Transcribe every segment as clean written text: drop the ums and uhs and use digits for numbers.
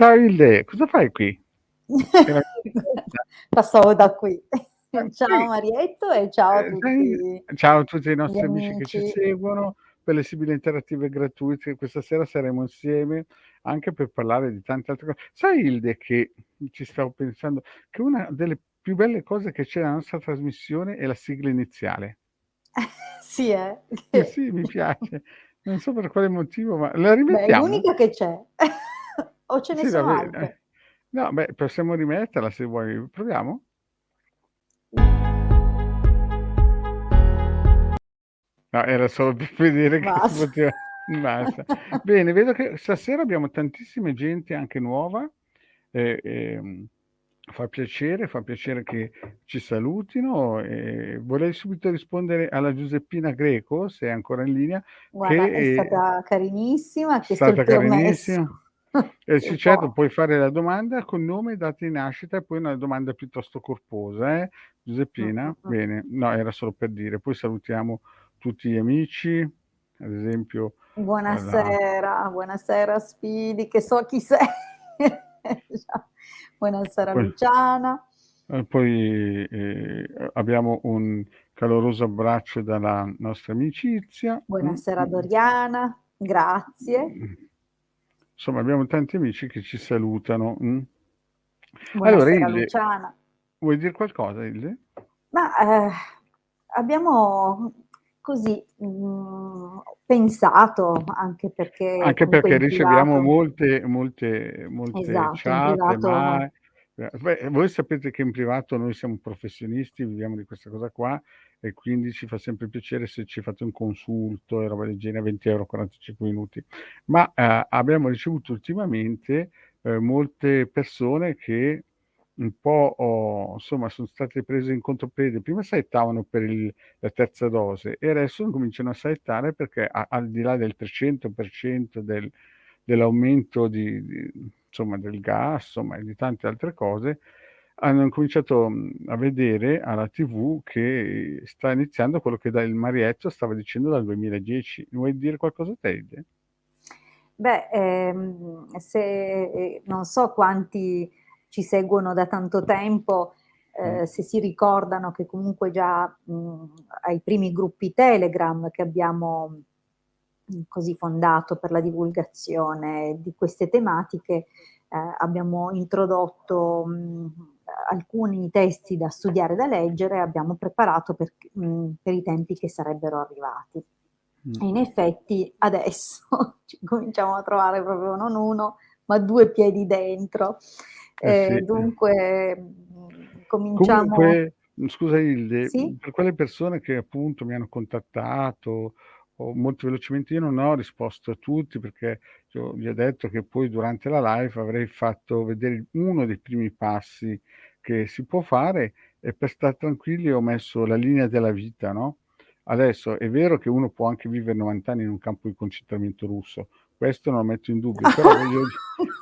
Ciao Ilde, cosa fai qui? Era Passavo da qui. Ciao qui. Marietto e ciao a Sai, tutti ciao a tutti i gli nostri amici che ci amici. seguono per le sibille interattive gratuite. Questa sera saremo insieme anche per parlare di tante altre cose. Sai Ilde che ci stavo pensando che una delle più belle cose che c'è nella nostra trasmissione è la sigla iniziale. Sì, Sì, mi piace. Non so per quale motivo, ma la Beh, è rimettiamo? l'unica che c'è. O ce ne Sì, sono vabbè. altre? No, beh, possiamo rimetterla se vuoi. Proviamo? No, era solo per vedere che si Basta. poteva. Basta. Bene, vedo che stasera abbiamo tantissima gente anche nuova. e- e, fa piacere che ci salutino. E vorrei subito rispondere alla Giuseppina Greco, se è ancora in linea, che Guarda, è stata carinissima, ha è chiesto il stata permesso, carinissima. se Sì, certo, può. puoi fare la domanda con nome, data di nascita e poi una domanda piuttosto corposa, Mh, Giuseppina? mh. Bene, no, era solo per dire. Poi salutiamo tutti gli amici, ad esempio, la- Buonasera, buonasera Spidi, che so chi sei. Ciao. Buonasera poi, Luciana, abbiamo un caloroso abbraccio dalla nostra amicizia. buonasera Doriana, grazie. Mm. Insomma, abbiamo tanti amici che ci salutano. Allora, Buonasera Ilde, Luciana. vuoi dire qualcosa, Ilde? Ma, abbiamo così, pensato, anche perché Anche comunque perché in riceviamo privato, molte esatto, in chat, privato ma beh, voi sapete che in privato noi siamo professionisti, viviamo di questa cosa qua e quindi ci fa sempre piacere se ci fate un consulto e roba del genere, 20 euro, 45 minuti. Ma abbiamo ricevuto ultimamente molte persone che un po', insomma, sono state prese in contropiede. Prima saettavano per la terza dose e adesso cominciano a saettare perché al di là del 300% dell'aumento insomma, del gas, insomma, e di tante altre cose, hanno cominciato a vedere alla TV che sta iniziando quello che il Marietto stava dicendo dal 2010. Vuoi dire qualcosa a te? Ide? beh, se non so quanti ci seguono da tanto tempo, Mm. se si ricordano che comunque già, ai primi gruppi Telegram che abbiamo, così fondato per la divulgazione di queste tematiche, abbiamo introdotto, alcuni testi da studiare e da leggere, abbiamo preparato per i tempi che sarebbero arrivati. Mm. E in effetti adesso ci cominciamo a trovare proprio non uno, ma due piedi dentro. Eh sì. Dunque, cominciamo. Comunque, scusa Ilde, Sì? per quelle persone che appunto mi hanno contattato o molto velocemente, io non ho risposto a tutti perché io gli ho detto che poi durante la live avrei fatto vedere uno dei primi passi che si può fare e per stare tranquilli ho messo la linea della vita, no? Adesso è vero che uno può anche vivere 90 anni in un campo di concentramento russo, questo non lo metto in dubbio, però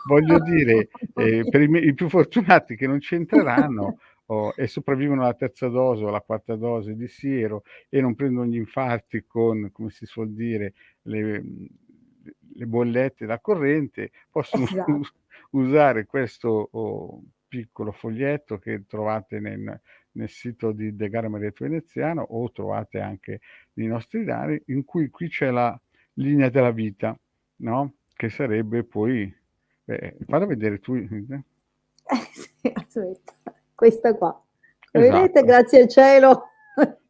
voglio dire, per i più fortunati che non c'entreranno e sopravvivono alla terza dose o alla quarta dose di siero e non prendono gli infarti con, come si suol dire, le bollette da corrente, possono Esatto. usare questo piccolo foglietto che trovate nel sito di De Gara Marietto Veneziano o trovate anche nei nostri diari, in cui qui c'è la linea della vita, no? Che sarebbe poi, vado a vedere tu. Sì, aspetta, questa qua. La vedete? Esatto, Grazie al cielo.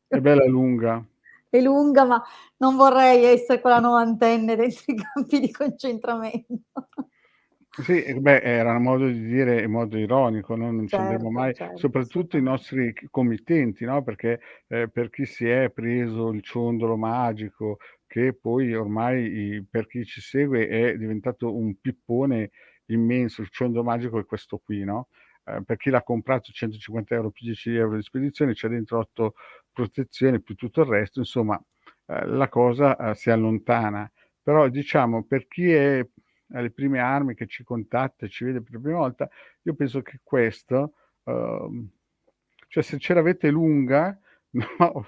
è bella lunga. È lunga, ma non vorrei essere quella novantenne dentro i campi di concentramento. Sì, beh, era un modo di dire in modo ironico, no? Non ci andremo Certo, mai, certo, soprattutto i assolutamente. nostri committenti, no? Perché per chi si è preso il ciondolo magico, che poi ormai per chi ci segue è diventato un pippone immenso, il ciondolo magico è questo qui, no? Per chi l'ha comprato 150 euro più 10 euro di spedizione, c'è dentro 8 protezioni più tutto il resto, insomma, la cosa si allontana. Però diciamo, per chi è alle prime armi che ci contatta e ci vede per la prima volta, io penso che questo, cioè se ce l'avete lunga, no,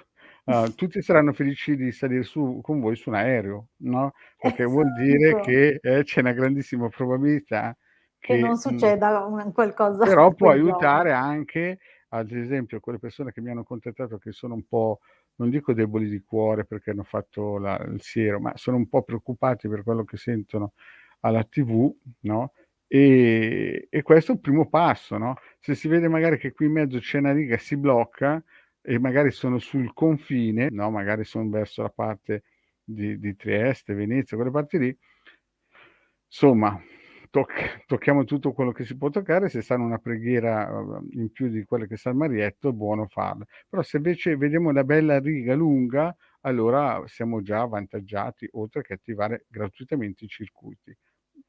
tutti saranno felici di salire su con voi su un aereo, no? Perché vuol dire Esatto. che c'è una grandissima probabilità che che non succeda qualcosa però può quel giorno. aiutare anche, ad esempio, quelle persone che mi hanno contattato che sono un po', non dico deboli di cuore perché hanno fatto il siero, ma sono un po' preoccupati per quello che sentono alla TV, no? E questo è il primo passo, no? Se si vede magari che qui in mezzo c'è una riga, si blocca e magari sono sul confine, no? Magari sono verso la parte di Trieste, Venezia, quelle parti lì, insomma, tocchiamo tutto quello che si può toccare. Se sanno una preghiera in più di quelle che sa il Marietto, è buono farla. Però se invece vediamo la bella riga lunga, allora siamo già avvantaggiati, oltre che attivare gratuitamente i circuiti.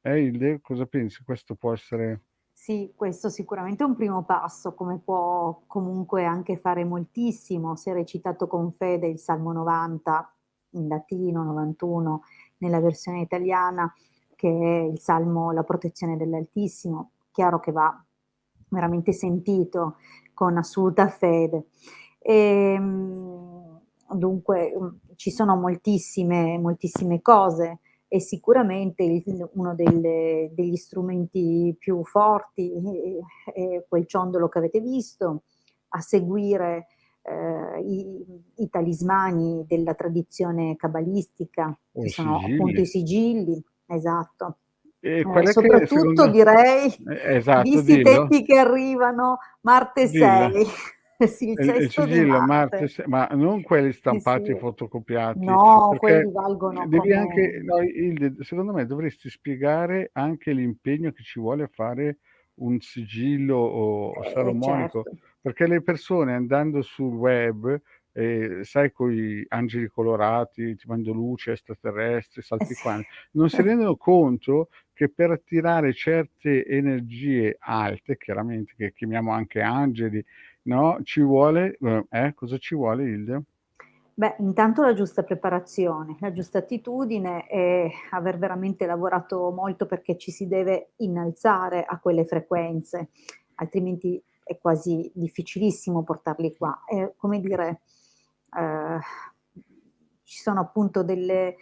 Hilde, cosa pensi? Questo può essere... Sì, questo sicuramente è un primo passo, come può comunque anche fare moltissimo. Si è recitato con fede il Salmo 90 in latino, 91 nella versione italiana, che è il Salmo La protezione dell'Altissimo. Chiaro che va veramente sentito con assoluta fede. Dunque ci sono moltissime cose e sicuramente uno degli strumenti più forti è quel ciondolo che avete visto, a seguire i talismani della tradizione cabalistica, O che i sono appunto sigilli. i sigilli, esatto. E qual è che Soprattutto secondo... direi, Esatto, visti i dillo. tempi che arrivano, Marte Dillo. 6, sì, il Il sesto di sigillo Marte. Marte, ma non quelli Sì, stampati e sì. fotocopiati, No, quelli perché valgono devi come... anche, no, secondo me dovresti spiegare anche l'impegno che ci vuole a fare un sigillo o salomonico, certo. perché le persone andando sul web, sai, con i angeli colorati, ti mando luce, extraterrestri, salti Sì. qua, non si rendono conto che per attirare certe energie alte, chiaramente, che chiamiamo anche angeli, no, ci vuole, cosa ci vuole, Hilde? Beh, intanto la giusta preparazione, la giusta attitudine e aver veramente lavorato molto perché ci si deve innalzare a quelle frequenze, altrimenti è quasi difficilissimo portarli qua. È come dire, eh, ci sono appunto delle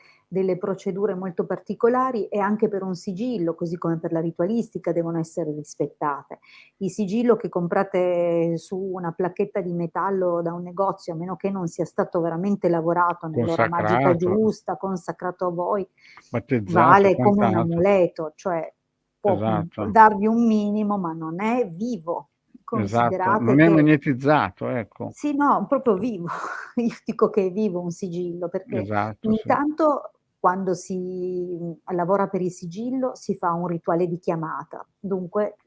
procedure molto particolari e anche per un sigillo, così come per la ritualistica, devono essere rispettate. Il sigillo che comprate su una placchetta di metallo da un negozio, a meno che non sia stato veramente lavorato nell'ora magica Consacrato, giusta, consacrato a voi, battezzato e vale come un quant'altro. amuleto, cioè può Esatto, darvi un minimo, ma non è vivo. esatto. Non Considerate è che magnetizzato, ecco. sì, no, proprio vivo. Io dico che è vivo un sigillo, perché Esatto, sì. intanto quando si lavora per il sigillo si fa un rituale di chiamata. Dunque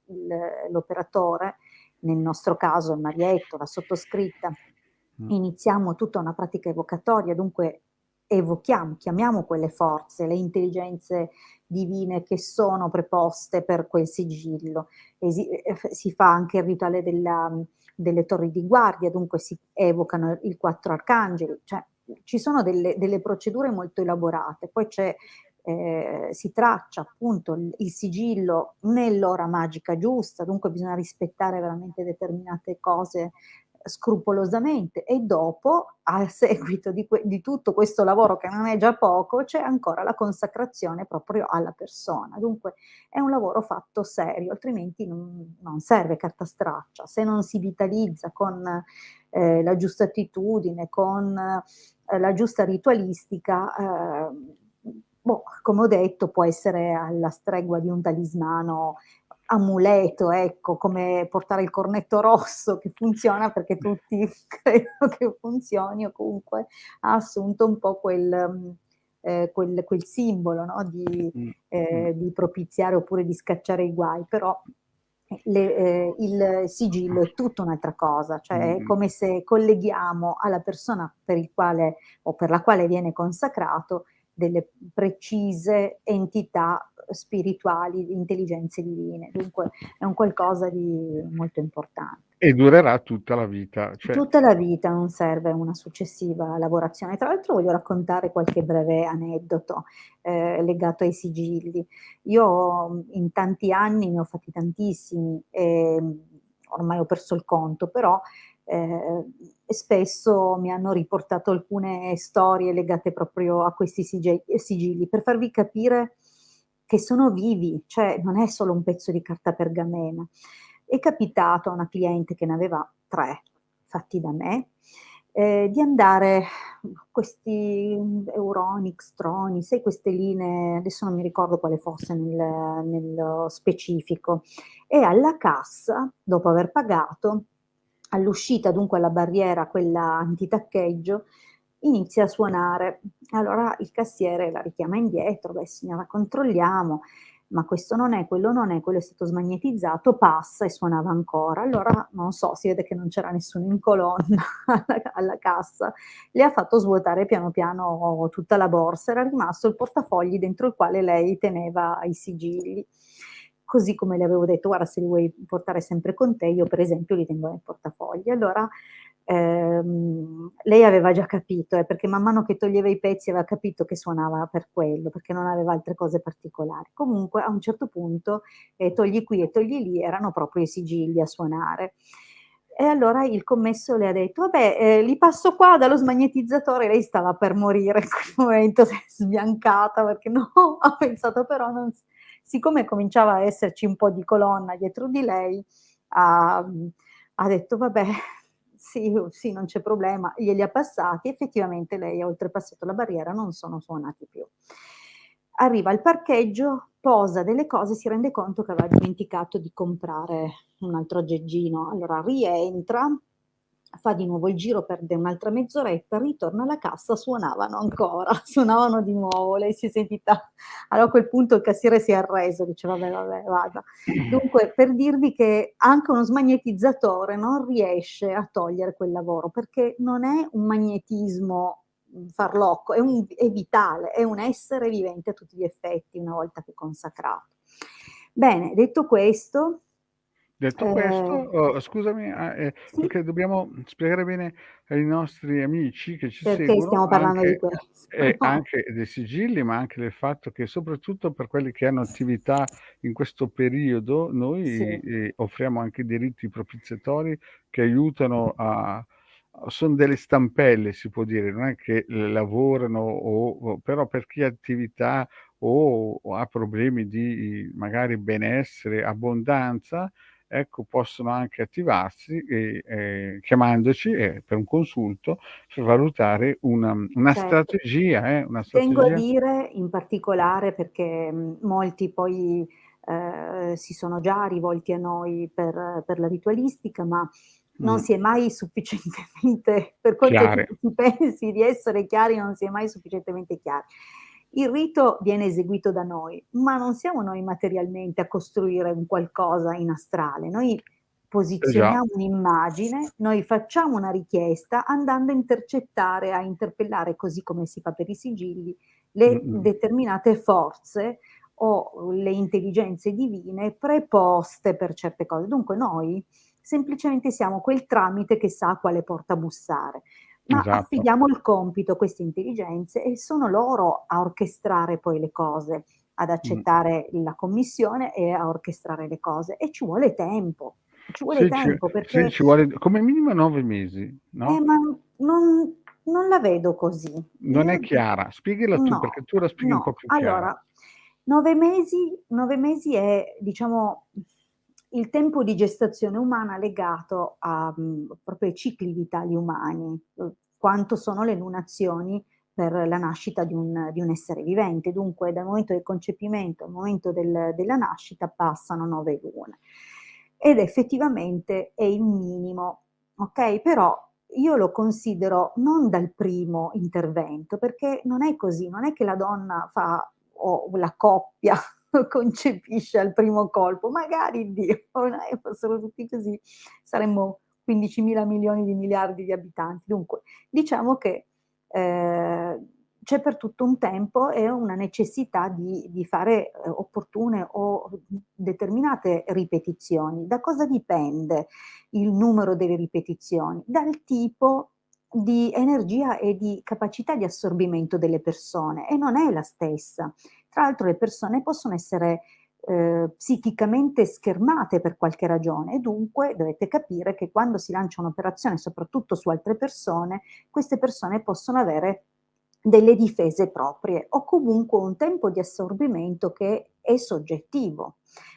l'operatore, nel nostro caso il Marietto, la sottoscritta, Mm. iniziamo tutta una pratica evocatoria, dunque evochiamo, chiamiamo quelle forze, le intelligenze divine che sono preposte per quel sigillo. Si fa anche il rituale delle torri di guardia, dunque si evocano i quattro arcangeli, cioè ci sono delle procedure molto elaborate, poi si traccia appunto il sigillo nell'ora magica giusta, dunque bisogna rispettare veramente determinate cose scrupolosamente e dopo, a seguito di tutto questo lavoro che non è già poco, c'è ancora la consacrazione proprio alla persona. Dunque è un lavoro fatto serio, altrimenti non serve carta straccia. Se non si vitalizza con la giusta attitudine, con la giusta ritualistica, come ho detto, può essere alla stregua di un talismano amuleto, ecco, come portare il cornetto rosso che funziona perché tutti credono che funzioni o comunque ha assunto un po' quel simbolo, no? Mm, mm, Di propiziare oppure di scacciare i guai, però il sigillo è tutta un'altra cosa, cioè è mm. come se colleghiamo alla persona per il quale o per la quale viene consacrato delle precise entità spirituali, intelligenze divine. Dunque è un qualcosa di molto importante. E durerà tutta la vita, cioè, Tutta la vita, non serve una successiva lavorazione. Tra l'altro voglio raccontare qualche breve aneddoto legato ai sigilli. Io in tanti anni ne ho fatti tantissimi e ormai ho perso il conto, però spesso mi hanno riportato alcune storie legate proprio a questi sigilli, per farvi capire che sono vivi, cioè non è solo un pezzo di carta pergamena. È capitato a una cliente che ne aveva 3 fatti da me, di andare questi Euronics, Troni, sai queste linee, adesso non mi ricordo quale fosse nello specifico, e alla cassa, dopo aver pagato, all'uscita, dunque alla barriera, quella antitaccheggio, inizia a suonare. Allora il cassiere la richiama indietro, beh signora controlliamo, ma questo non è, quello non è, quello è stato smagnetizzato, passa e suonava ancora. Allora non so, si vede che non c'era nessuno in colonna alla cassa, le ha fatto svuotare piano piano tutta la borsa, era rimasto il portafogli dentro il quale lei teneva i sigilli. Così come le avevo detto, guarda se li vuoi portare sempre con te, io per esempio li tengo nel portafogli. Allora lei aveva già capito, perché man mano che toglieva i pezzi aveva capito che suonava per quello, perché non aveva altre cose particolari. Comunque a un certo punto, togli qui e togli lì, erano proprio i sigilli a suonare. E allora il commesso le ha detto: "Vabbè, li passo qua dallo smagnetizzatore", lei stava per morire in quel momento, si è sbiancata perché no, ha pensato però non s siccome cominciava a esserci un po' di colonna dietro di lei, ha detto: "Vabbè, sì, sì, non c'è problema", glieli ha passati, effettivamente lei ha oltrepassato la barriera, non sono suonati più. Arriva al parcheggio, posa delle cose, si rende conto che aveva dimenticato di comprare un altro aggeggino, allora rientra, fa di nuovo il giro, perde un'altra mezz'oretta, ritorna alla cassa, suonavano ancora, suonavano di nuovo, lei si è sentita, allora a quel punto il cassiere si è arreso, dice: "Vabbè, vabbè, vada". Dunque, per dirvi che anche uno smagnetizzatore non riesce a togliere quel lavoro, perché non è un magnetismo, farlocco, è vitale, è un essere vivente a tutti gli effetti una volta che consacrato. Bene, detto questo, Detto questo, ehm scusami, sì, perché dobbiamo spiegare bene ai nostri amici che ci perché seguono stiamo parlando di anche questo, no? anche dei sigilli, ma anche del fatto che soprattutto per quelli che hanno attività in questo periodo, Sì, noi, offriamo anche diritti propiziatori che aiutano son delle stampelle si può dire, non è che lavorano o però per chi ha attività o ha problemi di magari benessere, abbondanza, ecco, possono anche attivarsi chiamandoci, per un consulto, per valutare una certo. strategia, una Ci tengo a strategia dire in particolare perché, molti poi, si sono già rivolti a noi per la ritualistica, ma non mh, si è mai sufficientemente per quanto tu chiare. si pensi di essere chiari, non si è mai sufficientemente chiari. Il rito viene eseguito da noi, ma non siamo noi materialmente a costruire un qualcosa in astrale. Noi Eh già, posizioniamo un'immagine, noi facciamo una richiesta andando a intercettare, a interpellare, così come si fa per i sigilli, le mh-mh, determinate forze o le intelligenze divine preposte per certe cose. Dunque noi semplicemente siamo quel tramite che sa a quale porta bussare, ma esatto. affidiamo il compito a queste intelligenze e sono loro a orchestrare poi le cose, ad Mh. accettare la commissione e a orchestrare le cose e ci vuole Sì, tempo sì, perché ci vuole come minimo 9 mesi, no, ma non la vedo così. non è Io chiara. Spiegala tu, perché no, tu la spieghi un po' no. più chiara. Allora, 9 mesi è diciamo il tempo di gestazione umana legato a, proprio ai cicli vitali umani, quanto sono le lunazioni per la nascita di un essere vivente. Dunque dal momento del concepimento al momento della nascita passano 9 lune. Ed effettivamente è il minimo, okay, però io lo considero non dal primo intervento, perché non è così, non è che la donna fa o la coppia concepisce al primo colpo, magari Dio, fossero tutti così saremmo 15.000 milioni di miliardi di abitanti. Dunque, diciamo che, c'è per tutto un tempo e una necessità di fare, opportune o determinate ripetizioni. Da cosa dipende il numero delle ripetizioni? Dal tipo di energia e di capacità di assorbimento delle persone e non è la stessa. Tra l'altro le persone possono essere, psichicamente schermate per qualche ragione e dunque dovete capire che quando si lancia un'operazione, soprattutto su altre persone, queste persone possono avere delle difese proprie o comunque un tempo di assorbimento che è soggettivo.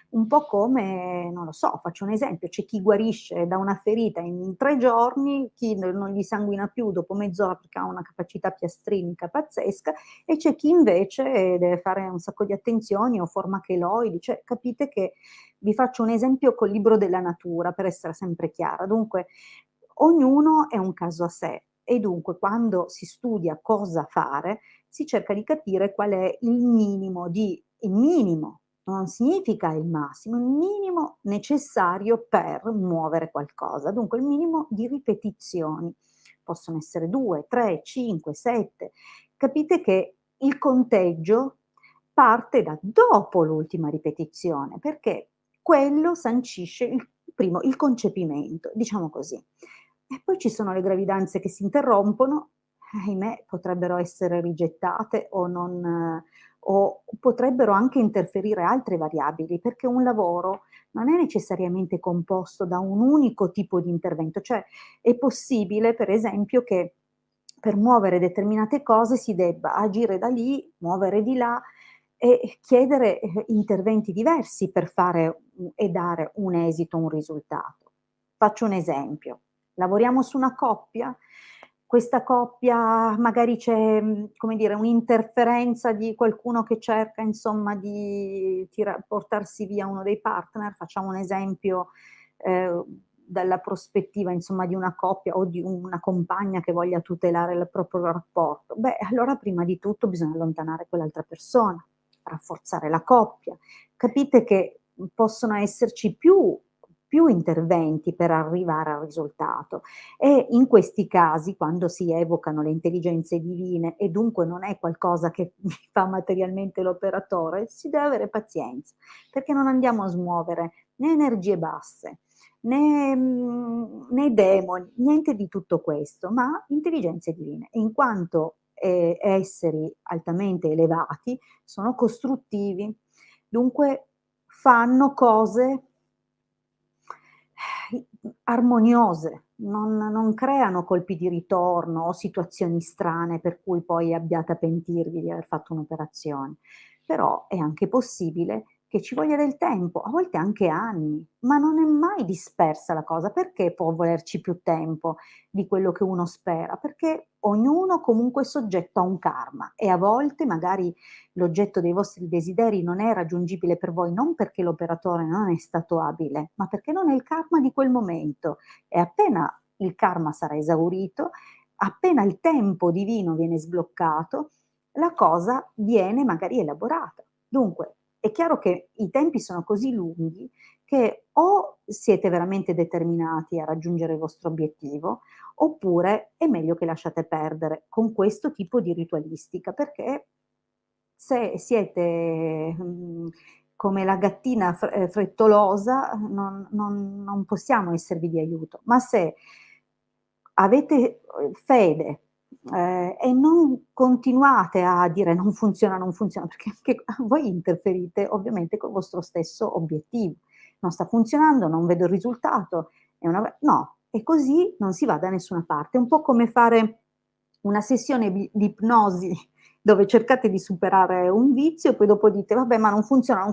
Un po' come, non lo so, faccio un esempio, c'è chi guarisce da una ferita in 3 giorni, chi non gli sanguina più dopo mezz'ora perché ha una capacità piastrinica pazzesca, e c'è chi invece deve fare un sacco di attenzioni o forma cheloidi, cioè capite che vi faccio un esempio col libro della natura per essere sempre chiara. Dunque, ognuno è un caso a sé e dunque quando si studia cosa fare, si cerca di capire qual è il minimo, non significa il massimo, il minimo necessario per muovere qualcosa. Dunque il minimo di ripetizioni. Possono essere 2, 3, 5, 7. Capite che il conteggio parte da dopo l'ultima ripetizione, perché quello sancisce il concepimento, diciamo così. E poi ci sono le gravidanze che si interrompono, ahimè potrebbero essere rigettate o potrebbero anche interferire altre variabili, perché un lavoro non è necessariamente composto da un unico tipo di intervento, cioè è possibile per esempio che per muovere determinate cose si debba agire da lì, muovere di là e chiedere, interventi diversi per fare e dare un esito, un risultato. Faccio un esempio: lavoriamo su una coppia, questa coppia magari c'è, come dire, un'interferenza di qualcuno che cerca insomma di portarsi via uno dei partner, facciamo un esempio, dalla prospettiva insomma di una coppia o di una compagna che voglia tutelare il proprio rapporto. Beh, allora prima di tutto bisogna allontanare quell'altra persona, rafforzare la coppia. Capite che possono esserci più interventi per arrivare al risultato e in questi casi, quando si evocano le intelligenze divine e dunque non è qualcosa che fa materialmente l'operatore, si deve avere pazienza, perché non andiamo a smuovere né energie basse, né demoni, niente di tutto questo, ma intelligenze divine. E in quanto, esseri altamente elevati, sono costruttivi, dunque fanno cose armoniose, non creano colpi di ritorno o situazioni strane per cui poi abbiate a pentirvi di aver fatto un'operazione. Però è anche possibile che ci voglia del tempo, a volte anche anni, ma non è mai dispersa la cosa. Perché può volerci più tempo di quello che uno spera? Perché ognuno comunque è soggetto a un karma e a volte magari l'oggetto dei vostri desideri non è raggiungibile per voi, non perché l'operatore non è stato abile, ma perché non è il karma di quel momento. E appena il karma sarà esaurito, appena il tempo divino viene sbloccato, la cosa viene magari elaborata. Dunque, è chiaro che i tempi sono così lunghi che o siete veramente determinati a raggiungere il vostro obiettivo, oppure è meglio che lasciate perdere con questo tipo di ritualistica, perché se siete, come la gattina frettolosa, non possiamo esservi di aiuto. Ma se avete, fede, e non continuate a dire: non funziona", perché anche voi interferite ovviamente col vostro stesso obiettivo. "Non sta funzionando, non vedo il risultato", è una no, e così non si va da nessuna parte. È un po' come fare una sessione di ipnosi dove cercate di superare un vizio e poi dopo dite: "Vabbè, ma non funziona",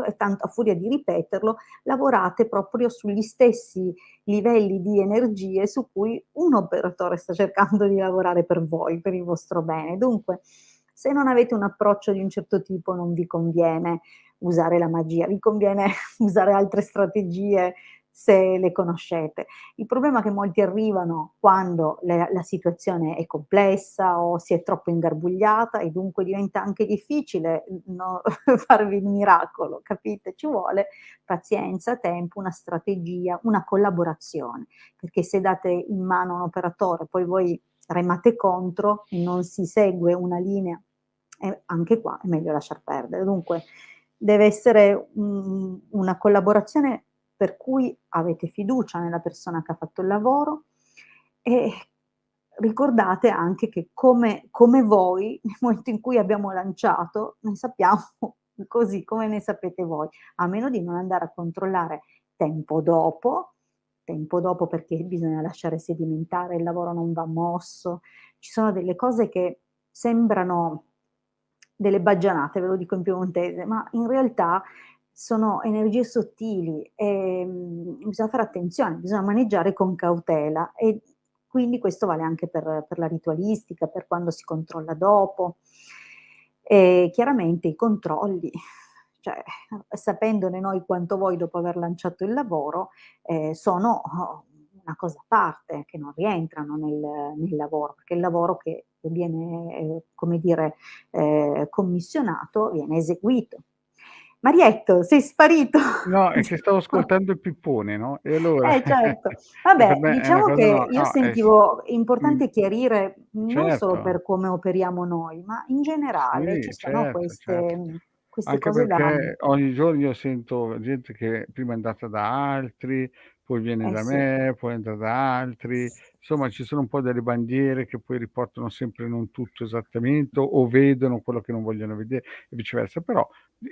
e tanto a furia di ripeterlo lavorate proprio sugli stessi livelli di energie su cui un operatore sta cercando di lavorare per voi, per il vostro bene. Dunque, se non avete un approccio di un certo tipo non vi conviene usare la magia, vi conviene usare altre strategie se le conoscete. Il problema è che molti arrivano quando la situazione è complessa o si è troppo ingarbugliata e dunque diventa anche difficile, no, farvi il miracolo, capite? Ci vuole pazienza, tempo, una strategia, una collaborazione, perché se date in mano a un operatore, poi voi remate contro e non si segue una linea, anche qua è meglio lasciar perdere. Dunque deve essere una collaborazione per cui avete fiducia nella persona che ha fatto il lavoro e ricordate anche che come voi, nel momento in cui abbiamo lanciato, noi sappiamo così come ne sapete voi, a meno di non andare a controllare tempo dopo perché bisogna lasciare sedimentare, il lavoro non va mosso. Ci sono delle cose che sembrano delle baggianate, ve lo dico in piemontese, ma in realtà sono energie sottili e bisogna fare attenzione, bisogna maneggiare con cautela e quindi questo vale anche per la ritualistica, per quando si controlla dopo. E chiaramente i controlli, cioè sapendone noi quanto voi dopo aver lanciato il lavoro, sono una cosa a parte, che non rientrano nel lavoro, perché il lavoro che viene, come dire, commissionato viene eseguito. Marietto, sei sparito. No, è che stavo ascoltando il pippone, no, e allora Certo. e per Vabbè, me è una diciamo cosa che no io no, sentivo mh, importante chiarire, non solo certo. per come operiamo noi, ma in generale ci Sì, sono certo, certo. queste Anche cose da perché ogni giorno io sento gente che prima è andata da altri, poi viene eh da sì. me, poi andrà da altri. Insomma, ci sono un po' delle bandiere che poi riportano sempre non tutto esattamente o vedono quello che non vogliono vedere e viceversa. Però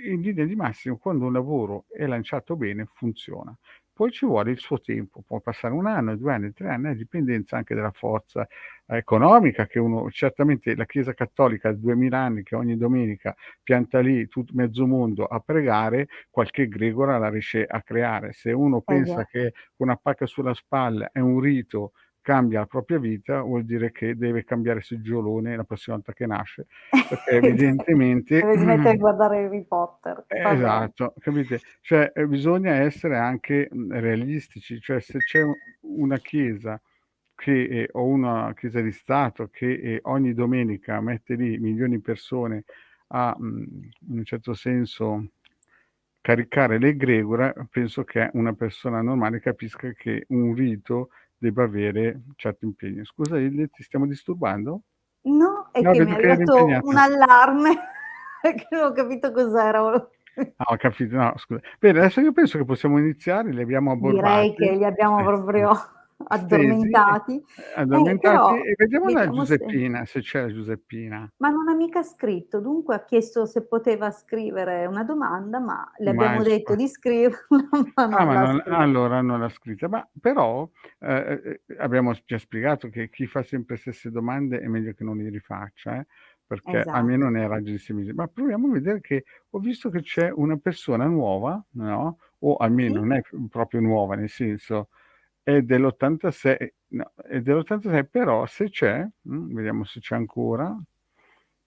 in linea di massimo quando un lavoro è lanciato bene funziona. Poi ci vuole il suo tempo, può passare 1 anno, 2 anni, 3 anni, a dipendenza anche dalla forza economica che uno certamente la Chiesa cattolica ha 2000 anni che ogni domenica pianta lì mezzo mondo a pregare, qualche egregora la riesce a creare. Se uno Eh già. pensa che una pacca sulla spalla è un rito, cambia la propria vita, vuol dire che deve cambiare seggiolone la prossima volta che nasce, perché evidentemente Deve smettere di guardare Harry Potter, va bene. esatto, capite? Cioè, bisogna essere anche, realistici, cioè se c'è una chiesa che o una chiesa di Stato che, ogni domenica mette lì milioni di persone a, in un certo senso caricare l'egregora, penso che una persona normale capisca che un rito debba avere certo impegno. Scusa Ilde, ti stiamo disturbando? No, è No, che mi è vedo che eri arrivato un impegnata. allarme che non ho capito cos'era. Ah, ho capito, no scusa. Bene, adesso io penso che possiamo iniziare, li abbiamo Direi che abborbati, li abbiamo sì, proprio stesi, addormentati. addormentati Però e vediamo la vediamo se Giuseppina, se c'è la Giuseppina. ma non ha mica scritto, dunque ha chiesto se poteva scrivere una domanda, ma le Ma abbiamo detto di scriverla, ma ah, non ma l'ha non scritta. allora non l'ha scritta. Ma però, abbiamo già spiegato che chi fa sempre le stesse domande è meglio che non li rifaccia, perché almeno Esatto. nei raggi di 6 mesi. Ma proviamo a vedere che ho visto che c'è una persona nuova, no, o almeno Sì? non è proprio nuova, nel senso è dell'86, no, è dell'86, però se c'è, vediamo se c'è ancora,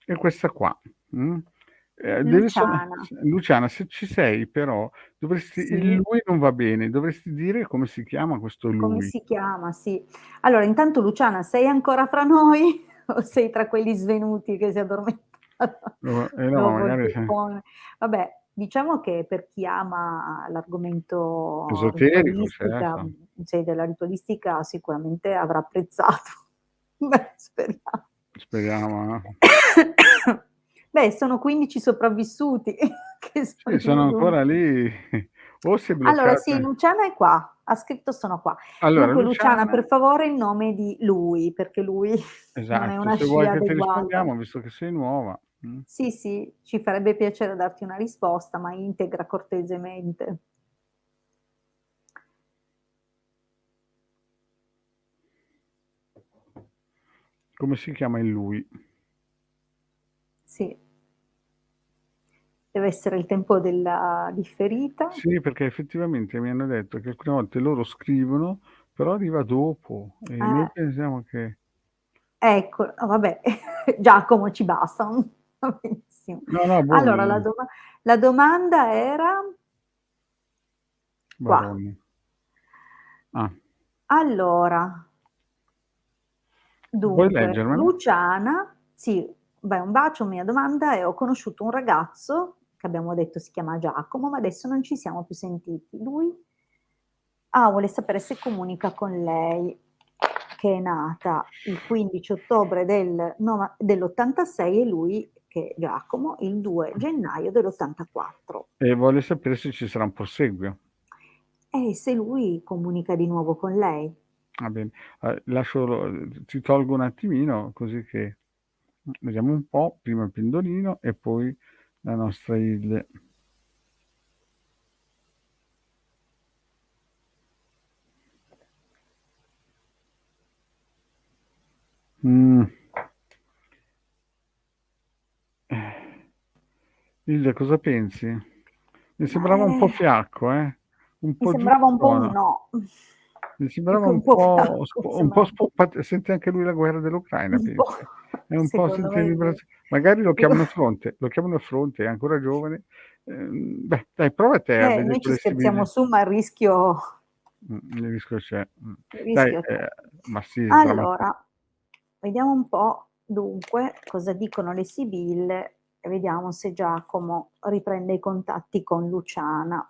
è questa qua. Deve solo Luciana. Luciana, se ci sei però dovresti il Sì. lui non va bene, dovresti dire come si chiama questo Come lui. si chiama? Sì. Allora intanto Luciana, sei ancora fra noi o sei tra quelli svenuti che si è addormentata No, ma dopo il magari pippone? Vabbè, diciamo che per chi ama l'argomento esoterico, ritualistica, certo. sì, della ritualistica sicuramente avrà apprezzato. Beh, speriamo. Speriamo, Beh, sono 15 sopravvissuti che Sì, sono sono venuti. ancora lì o si è Allora sì, bloccata. Luciana è qua, ha scritto sono qua. Allora Dunque Luciana, Luciana per favore il nome di lui, perché lui non è esatto, una se vuoi scia che ti adeguata. rispondiamo visto che sei nuova, Sì, sì, ci farebbe piacere darti una risposta, ma integra cortesemente. come si chiama il lui? Sì, deve essere il tempo della differita. Sì, perché effettivamente mi hanno detto che alcune volte loro scrivono, però arriva dopo e noi Eh, pensiamo che ecco, vabbè, Giacomo ci basta, va benissimo. no, no, Allora buono, la domanda era qua. Barone. Ah, Allora vuoi dunque, leggermela? Luciana sì, beh, un bacio, mia domanda è: ho conosciuto un ragazzo, che abbiamo detto si chiama Giacomo, ma adesso non ci siamo più sentiti. Lui vuole sapere se comunica con lei, che è nata il 15 ottobre dell'86 e lui, che è Giacomo, il 2 gennaio dell'84. E vuole sapere se ci sarà un proseguio. E se lui comunica di nuovo con lei. Va bene, ti tolgo un attimino così che vediamo un po', prima il pendolino e poi la nostra Ilde. Mm, Ilde, cosa pensi? Mi Ma sembrava un po' fiacco, un mi po' giù di sembrava un po' un tono. no, Mi sembrava più che un un po' po', fiacco, mi un po' sembrava sente anche lui la guerra dell'Ucraina, un po', pensi? È un po' secondo sente le me sì. vibrazioni. Magari Più lo chiamano a fronte, è ancora giovane. Beh, dai, prova te a vedere noi ci quelle scherziamo sibille. su, ma Il rischio c'è. il Dai, rischio c'è. ma sì, sdrammatizza. Allora, vediamo un po' dunque cosa dicono le sibille e vediamo se Giacomo riprende i contatti con Luciana.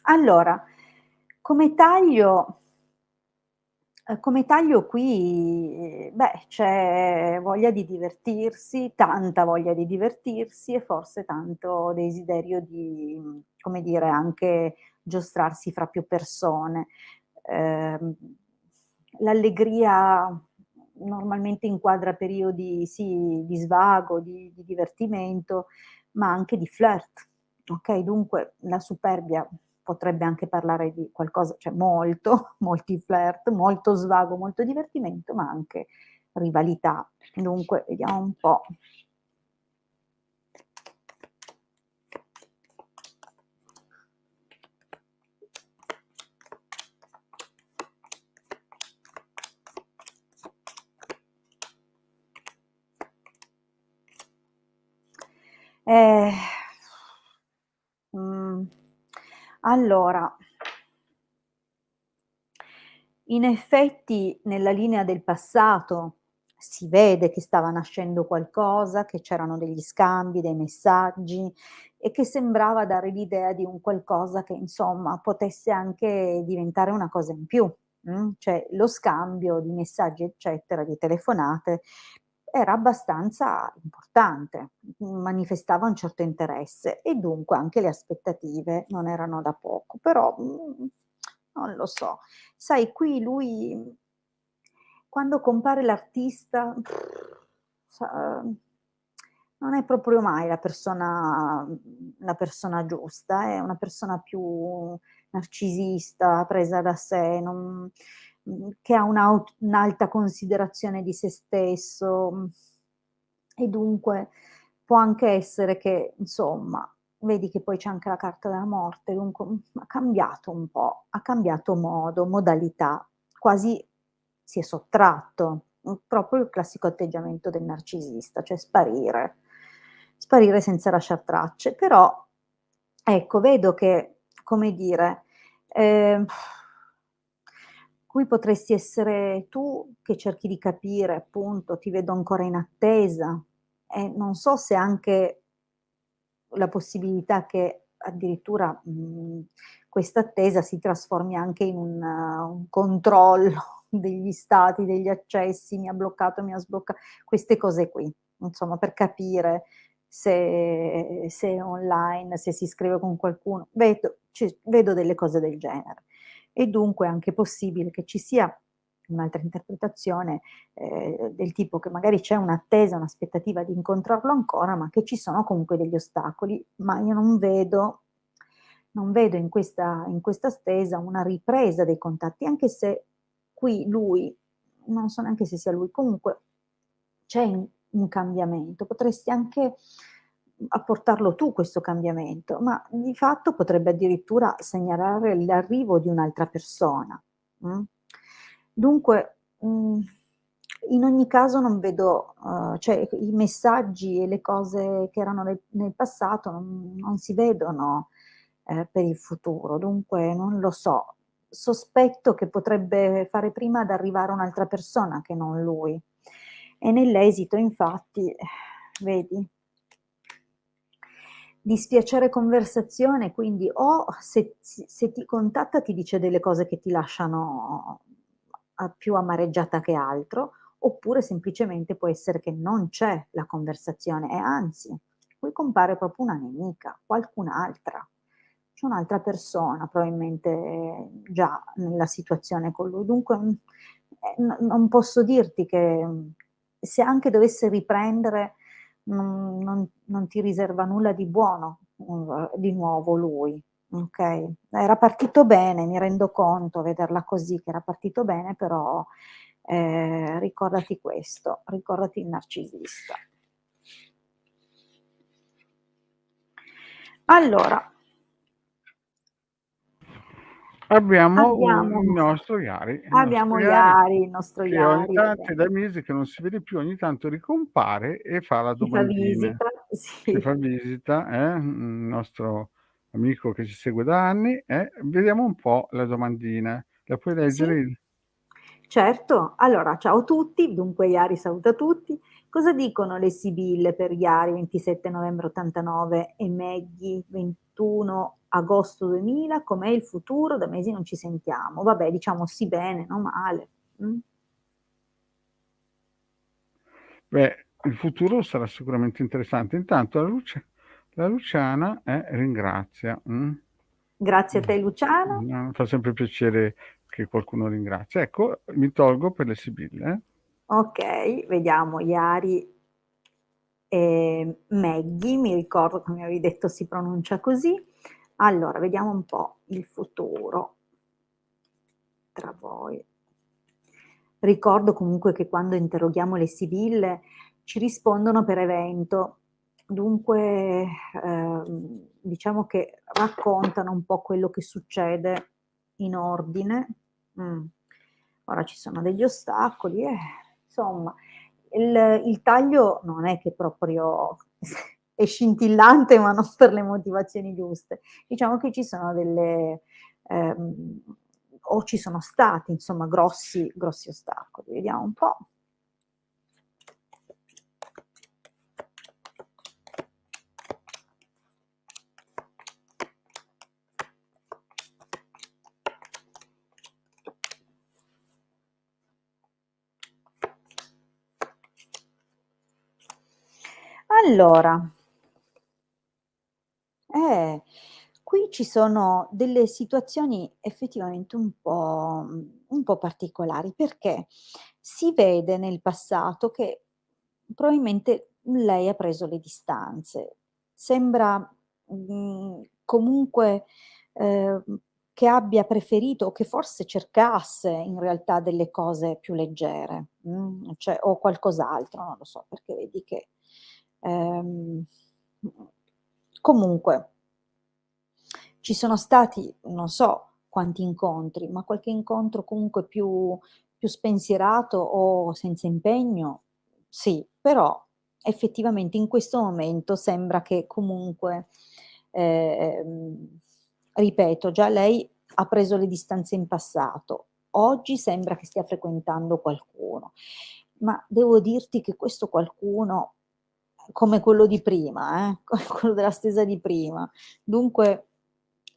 Allora, come taglio come taglio qui, beh, c'è voglia di divertirsi, tanta voglia di divertirsi e forse tanto desiderio di, come dire, anche giostrarsi fra più persone. Ehm, L'allegria normalmente inquadra periodi, sì, di svago, di divertimento, ma anche di flirt. Okay, dunque la superbia potrebbe anche parlare di qualcosa, cioè molto, molti flirt, molto svago, molto divertimento, ma anche rivalità. Dunque vediamo un po'. Eh, mhmm, allora, in effetti nella linea del passato si vede che stava nascendo qualcosa, che c'erano degli scambi, dei messaggi e che sembrava dare l'idea di un qualcosa che insomma potesse anche diventare una cosa in più, cioè lo scambio di messaggi eccetera, di telefonate era abbastanza importante, manifestava un certo interesse e dunque anche le aspettative non erano da poco, però, non lo so. Sai, qui lui quando compare l'artista, sa non è proprio mai la persona giusta, è una persona più narcisista, presa da sé, che ha un'alta considerazione di se stesso, e dunque può anche essere che, insomma, vedi che poi c'è anche la carta della morte, dunque, ha cambiato un po', ha cambiato modo, modalità, quasi si è sottratto, proprio il classico atteggiamento del narcisista, cioè sparire senza lasciar tracce. Però, ecco, vedo che, come dire, ehm, qui potresti essere tu che cerchi di capire, appunto, ti vedo ancora in attesa e non so se anche la possibilità che addirittura, questa attesa si trasformi anche in un controllo degli stati, degli accessi, mi ha bloccato, mi ha sblocca queste cose qui, insomma, per capire se è online, se si scrive con qualcuno. Vedo delle cose del genere. E dunque è anche possibile che ci sia un'altra interpretazione, del tipo che magari c'è un'attesa, un'aspettativa di incontrarlo ancora, ma che ci sono comunque degli ostacoli, ma io non vedo in questa stesa una ripresa dei contatti, anche se qui lui, non so neanche se sia lui, comunque c'è un cambiamento, potresti anche apportarlo tu questo cambiamento, ma di fatto potrebbe addirittura segnalare l'arrivo di un'altra persona, mh? Dunque, in ogni caso non vedo cioè i messaggi e le cose che erano nel passato non si vedono, per il futuro, dunque non lo so. Sospetto che potrebbe fare prima ad arrivare un'altra persona che non lui. E nell'esito infatti, vedi, dispiacere conversazione, quindi o se ti contatta ti dice delle cose che ti lasciano più amareggiata che altro, oppure semplicemente può essere che non c'è la conversazione e anzi, qui compare proprio una nemica, qualcun'altra. C'è un'altra persona probabilmente già nella situazione con lui. Dunque, non posso dirti che, se anche dovesse riprendere non ti riserva nulla di buono, di nuovo lui, okay? Era partito bene, mi rendo conto a vederla così che era partito bene, però, ricordati questo, ricordati il narcisista. Allora Abbiamo abbiamo il nostro Yari, Il nostro che ogni Iari, va tanto è bene. da mesi che non si vede più, ogni tanto ricompare e fa la Ci fa domandina. visita, Ci fa sì. visita, il nostro amico che ci segue da anni, vediamo un po' la domandina. La puoi Sì, leggere? certo. Allora, ciao a tutti, dunque Iari saluta tutti. Cosa dicono le sibille per Iari 27 novembre 89 e Maggie 21 agosto 2000? Com'è il futuro? Da mesi non ci sentiamo. Vabbè, diciamo sì bene, no male. Mm? Beh, il futuro sarà sicuramente interessante. Intanto la Luciana ringrazia. Grazie a te Luciana. Fa sempre piacere che qualcuno ringrazia. Ecco, mi tolgo per le sibille. Ok, vediamo Iari e Maggie, mi ricordo che mi avevi detto si pronuncia così. Allora, vediamo un po' il futuro tra voi. Ricordo comunque che quando interroghiamo le sibille ci rispondono per evento, dunque diciamo che raccontano un po' quello che succede in ordine. Mm. Ora ci sono degli ostacoli, insomma, il taglio non è che proprio è scintillante, ma non per le motivazioni giuste. Diciamo che ci sono delle, ehm, o ci sono stati, insomma, grossi ostacoli. Vediamo un po'. Allora, eh, qui ci sono delle situazioni effettivamente un po' particolari, perché si vede nel passato che probabilmente lei ha preso le distanze. Sembra, comunque, ehm, che abbia preferito o che forse cercasse in realtà delle cose più leggere, cioè o qualcos'altro, non lo so, perché vedi che, ehm, comunque ci sono stati, non so quanti incontri, ma qualche incontro comunque più spensierato o senza impegno, sì, però effettivamente in questo momento sembra che comunque, ehm, ripeto, già lei ha preso le distanze in passato, oggi sembra che stia frequentando qualcuno, ma devo dirti che questo qualcuno, come quello di prima, come quello della stesa di prima, dunque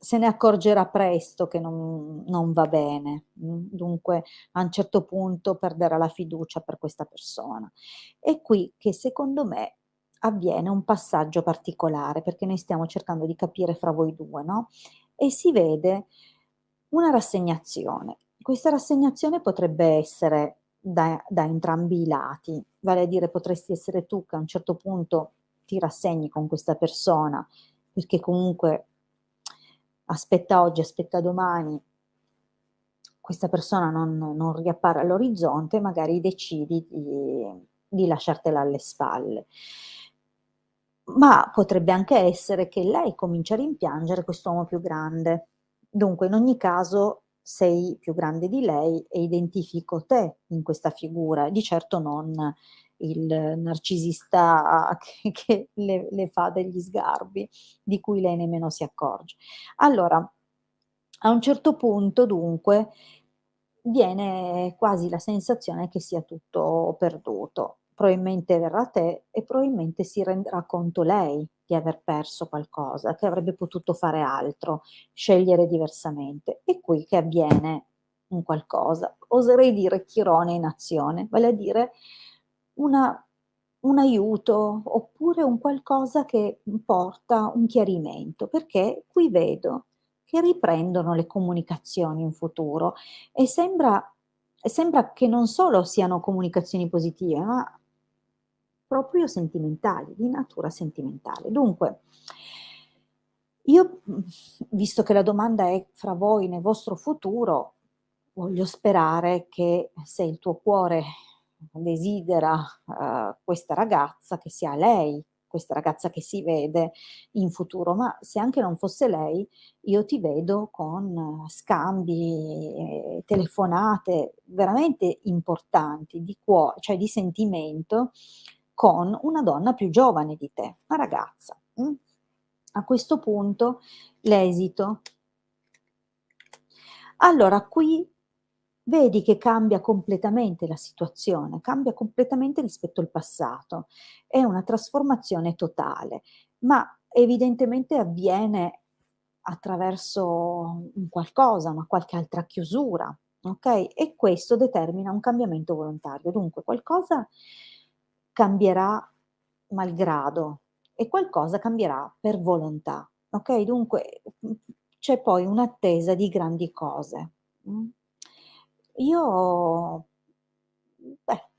se ne accorgerà presto che non va bene, dunque a un certo punto perderà la fiducia per questa persona. È qui che secondo me avviene un passaggio particolare, perché noi stiamo cercando di capire fra voi due, no, e si vede una rassegnazione. Questa rassegnazione potrebbe essere da entrambi i lati, vale a dire potresti essere tu che a un certo punto ti rassegni con questa persona, perché comunque aspetta oggi, aspetta domani, questa persona non riappare all'orizzonte, magari decidi di lasciartela alle spalle. Ma potrebbe anche essere che lei comincia a rimpiangere quest'uomo più grande. Dunque, in ogni caso, sei più grande di lei e identifico te in questa figura, di certo non il narcisista che le fa degli sgarbi, di cui lei nemmeno si accorge. Allora, a un certo punto, dunque, viene quasi la sensazione che sia tutto perduto. Probabilmente verrà a te e probabilmente si renderà conto lei di aver perso qualcosa, che avrebbe potuto fare altro, scegliere diversamente. È qui che avviene un qualcosa, oserei dire chirone in azione, vale a dire una un aiuto oppure un qualcosa che porta un chiarimento, perché qui vedo che riprendono le comunicazioni in futuro e sembra che non solo siano comunicazioni positive, ma proprio sentimentali, di natura sentimentale. Dunque, Io, visto che la domanda è fra voi nel vostro futuro, voglio sperare che se il tuo cuore desidera questa ragazza, che sia lei, questa ragazza che si vede in futuro, ma se anche non fosse lei, io ti vedo con scambi, telefonate veramente importanti di cioè di sentimento con una donna più giovane di te, una ragazza. A questo punto l'esito. Allora qui vedi che cambia completamente la situazione, cambia completamente rispetto al passato. È una trasformazione totale, ma evidentemente avviene attraverso un qualcosa, una qualche altra chiusura, ok? E questo determina un cambiamento volontario. Dunque qualcosa cambierà malgrado e qualcosa cambierà per volontà, ok? Dunque c'è poi un'attesa di grandi cose. Io,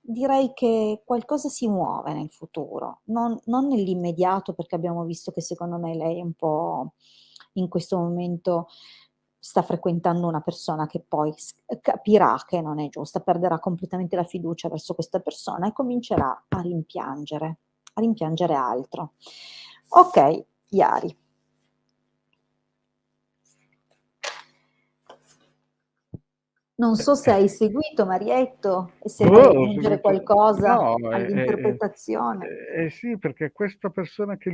direi che qualcosa si muove nel futuro, non nell'immediato, perché abbiamo visto che secondo me lei è un po' in questo momento sta frequentando una persona che poi capirà che non è giusta, perderà completamente la fiducia verso questa persona e comincerà a rimpiangere altro. Ok, Iari. Non so se hai seguito Marietto e se vuoi Ho aggiungere seguito, qualcosa no, all'interpretazione. sì, perché questa persona che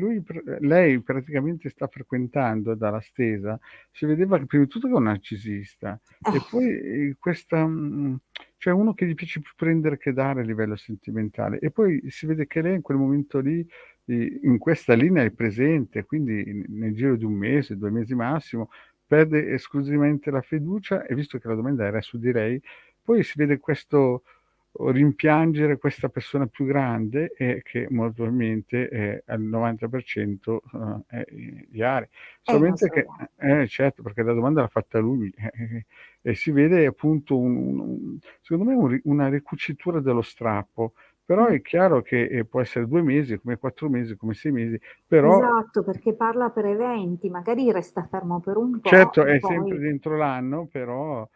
lei praticamente sta frequentando dalla stesa, si vedeva che prima di tutto che è un narcisista e poi cioè uno che gli piace più prendere che dare a livello sentimentale e poi si vede che lei in quel momento lì, in questa linea è presente, quindi nel giro di un mese, 2 mesi massimo, perde esclusivamente la fiducia e visto che la domanda era su di lei, poi si vede questo rimpiangere questa persona più grande e che molto probabilmente è al 90% è Iari. È il Solamente nostro che, Iari. certo, perché la domanda l'ha fatta lui e si vede appunto secondo me una ricucitura dello strappo, però Mm. è chiaro che può essere 2 mesi, come 4 mesi, come 6 mesi, però Esatto, perché parla per eventi, magari resta fermo per un po' certo e è sempre poi... dentro l'anno, però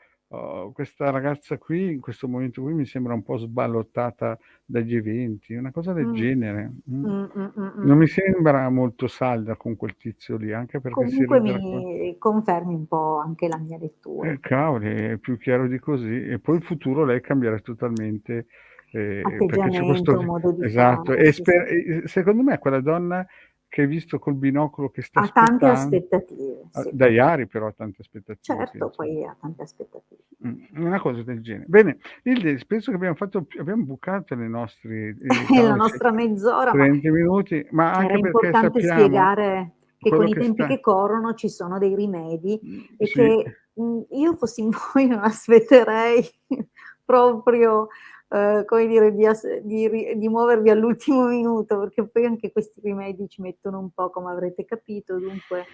questa ragazza qui, in questo momento qui, mi sembra un po' sballottata dagli eventi, una cosa del Mm, genere. Non mm. mi sembra molto salda con quel tizio lì, anche perché si Comunque renderà conto. mi confermi un po' anche la mia lettura. Cavoli, è più chiaro di così. E poi il futuro lei cambierà totalmente, perché c'è questo. Atteggiamento, modo di Esatto. fare, E sì, sì. secondo me quella donna che hai visto col binocolo che sta Ha tante aspettando, aspettative, sì. da Iari però ha tante aspettative, Certo, penso. poi ha tante aspettative. Una cosa del genere. Bene, Hilde, penso che abbiamo bucato le nostre, La classici nostra mezz'ora, ma 30 minuti, ma era anche perché importante sappiamo spiegare che con quello i che tempi sta. che corrono ci sono dei rimedi e Sì. che io fossi in voi non aspetterei proprio, come dire, di muovervi all'ultimo minuto, perché poi anche questi rimedi ci mettono un po', come avrete capito. Dunque,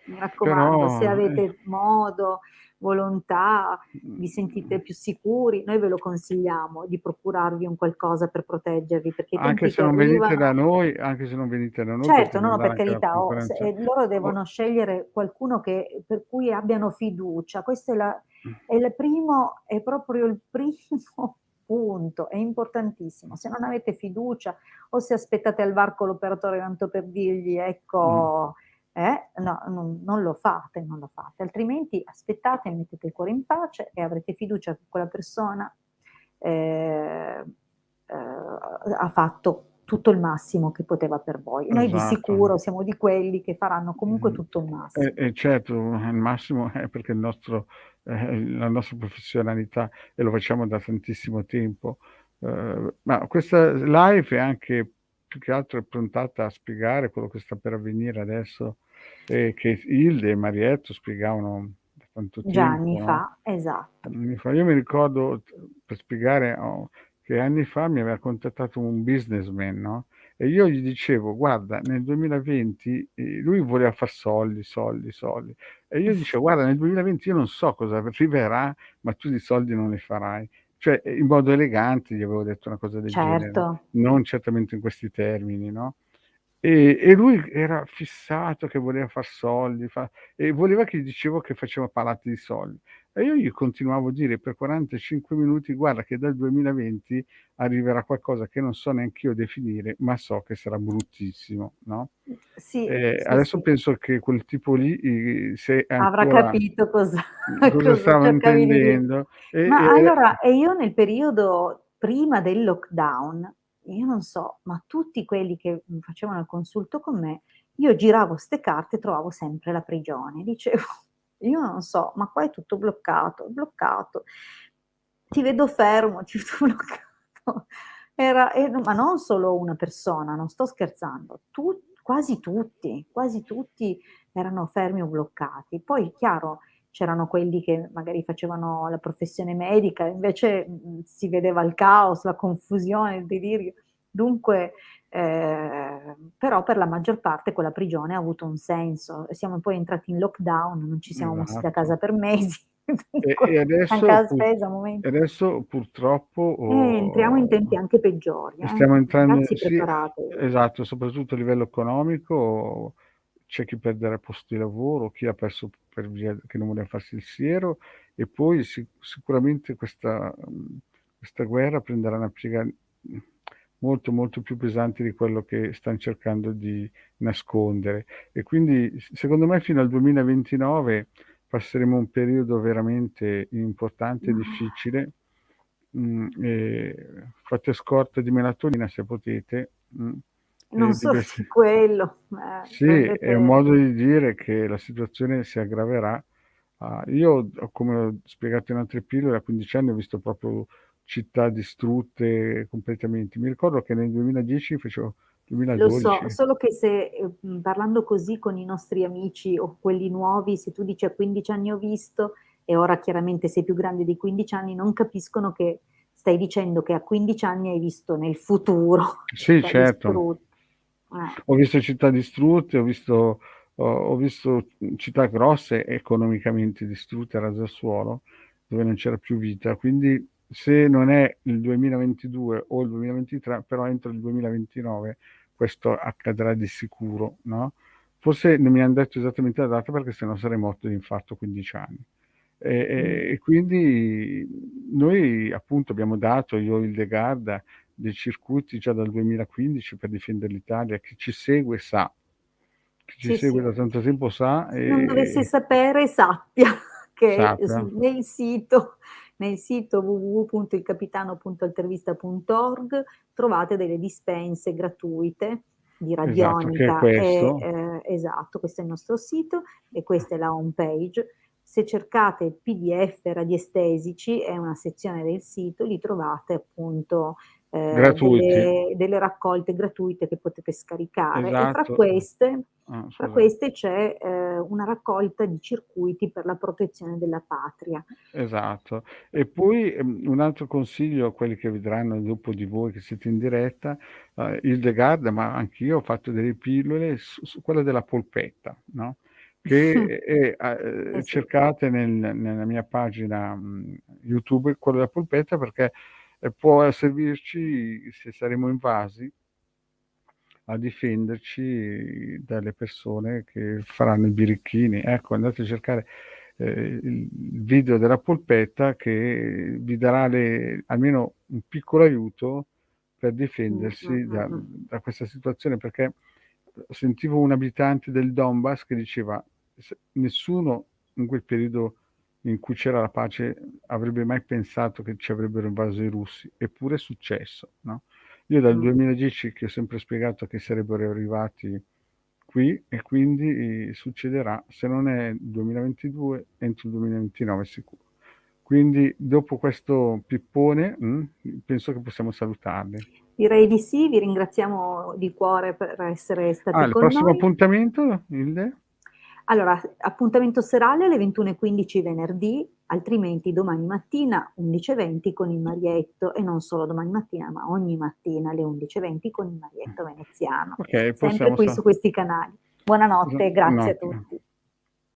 mi raccomando, se Però avete modo, volontà, vi sentite più sicuri, noi ve lo consigliamo di procurarvi un qualcosa per proteggervi, perché i anche tempi se che non venite da arrivano... noi, anche se non venite da noi, Certo, potete no, no, per andare anche alla carità, conferenza. loro Oh, devono scegliere qualcuno per cui abbiano fiducia. Questo è il primo, è proprio il primo punto, è importantissimo. Se non avete fiducia o se aspettate al varco l'operatore tanto per dirgli, mm, ecco, no, non lo fate, non lo fate, altrimenti aspettate, mettete il cuore in pace e avrete fiducia che quella persona eh, ha fatto tutto il massimo che poteva per voi. Noi di esatto. sicuro siamo di quelli che faranno comunque tutto il massimo. Certo, il massimo è perché la nostra professionalità e lo facciamo da tantissimo tempo. Ma questa live è anche più che altro prontata a spiegare quello che sta per avvenire adesso, che Hilde e Marietto spiegavano da tanto Già anni tempo, no? fa, esatto. Io mi ricordo, per spiegare, che anni fa mi aveva contattato un businessman, no? E io gli dicevo, guarda, nel 2020 lui voleva far soldi, soldi, soldi. E io dicevo, guarda, nel 2020 io non so cosa arriverà, ma tu di soldi non ne farai. Cioè, in modo elegante gli avevo detto una cosa del genere, Certo. non certamente in questi termini, no? E lui era fissato che voleva far soldi, e voleva che gli dicevo che faceva palate di soldi. E io gli continuavo a dire per 45 minuti: guarda che dal 2020 arriverà qualcosa che non so neanch'io definire, ma so che sarà bruttissimo, no? Sì, sì, Adesso sì. penso che quel tipo lì, se Avrà ancora capito cosa cosa cosa stava cercavi di dire. intendendo, Ma allora, e io nel periodo prima del lockdown, io non so, ma tutti quelli che, facevano il consulto con me, io giravo 'ste carte e trovavo sempre la prigione. Dicevo: "Io non so, ma qua è tutto bloccato, bloccato. Ti vedo fermo, ti vedo bloccato". Ma non solo una persona, non sto scherzando, quasi tutti erano fermi o bloccati. Poi chiaro, c'erano quelli che magari facevano la professione medica, invece, si vedeva il caos, la confusione, il delirio. Dunque, però per la maggior parte quella prigione ha avuto un senso. Siamo poi entrati in lockdown, non ci siamo mossi da casa esatto. per mesi, E dunque anche adesso la spesa a momenti. purtroppo Entriamo in tempi anche peggiori, stiamo entrando, ragazzi sì, preparatevi. esatto, soprattutto a livello economico c'è chi perderà posti di lavoro, chi ha perso per via che non voleva farsi il siero, e poi sicuramente questa guerra prenderà una piega molto molto più pesante di quello che stanno cercando di nascondere, e quindi secondo me fino al 2029 passeremo un periodo veramente importante e difficile. Fate scorta di melatonina se potete. Non solo di quello, Sì, è un prendete. modo di dire che la situazione si aggraverà. Io, come ho spiegato in altre pillole, a 15 anni ho visto proprio città distrutte completamente. Mi ricordo che nel 2010 facevo Lo so, 2012. solo che se, parlando così con i nostri amici o quelli nuovi, se tu dici: "A 15 anni ho visto", e ora chiaramente sei più grande di 15 anni, non capiscono che stai dicendo che a 15 anni hai visto nel futuro Sì, città certo. distrutta. Ho visto città distrutte, ho visto città grosse economicamente distrutte, rase al suolo, dove non c'era più vita. Quindi se non è il 2022 o il 2023, però entro il 2029 questo accadrà di sicuro, no? Forse non mi hanno detto esattamente la data perché sennò sarei morto di infarto a 15 anni. Mh. E quindi noi appunto abbiamo dato, io e Hildegarda, dei circuiti già dal 2015 per difendere l'Italia. Chi ci segue sa, chi ci Sì, segue sì. da tanto tempo sa, Chi non dovesse sapere sappia che sappia. nel sito www.ilcapitano.altervista.org trovate delle dispense gratuite di Esatto, che è radionica e questo. esatto, questo è il nostro sito e questa è la home page. Se cercate PDF radiestesici, è una sezione del sito, lì trovate appunto, Gratuiti. delle raccolte gratuite che potete scaricare e fra Esatto. queste fra Scusami. queste c'è, una raccolta di circuiti per la protezione della patria. Esatto. E poi, un altro consiglio a quelli che vedranno dopo di voi che siete in diretta, Hildegarda, ma anch'io ho fatto delle pillole su quella della polpetta, no, che Eh sì. cercate nella mia pagina, YouTube, quello della polpetta, perché, può servirci se saremo invasi a difenderci dalle persone che faranno i birichini. Ecco, andate a cercare il video della polpetta che vi darà almeno un piccolo aiuto per difendersi da questa situazione, perché sentivo un abitante del Donbass che diceva: nessuno in quel periodo in cui c'era la pace avrebbe mai pensato che ci avrebbero invaso i russi, eppure è successo, no? Io dal Mh. 2010 che ho sempre spiegato che sarebbero arrivati qui, e quindi succederà, se non è il 2022, entro il 2029 sicuro. Quindi dopo questo pippone, penso che possiamo salutarli. Direi di sì, vi ringraziamo di cuore per essere stati Il con prossimo noi. appuntamento, Hilde? Allora, appuntamento serale alle 21:15 venerdì, altrimenti domani mattina 11:20 con il Marietto, e non solo domani mattina, ma ogni mattina alle 11:20 con il Marietto veneziano, Ok, sempre possiamo qui su questi canali. Buonanotte e grazie a notte. tutti.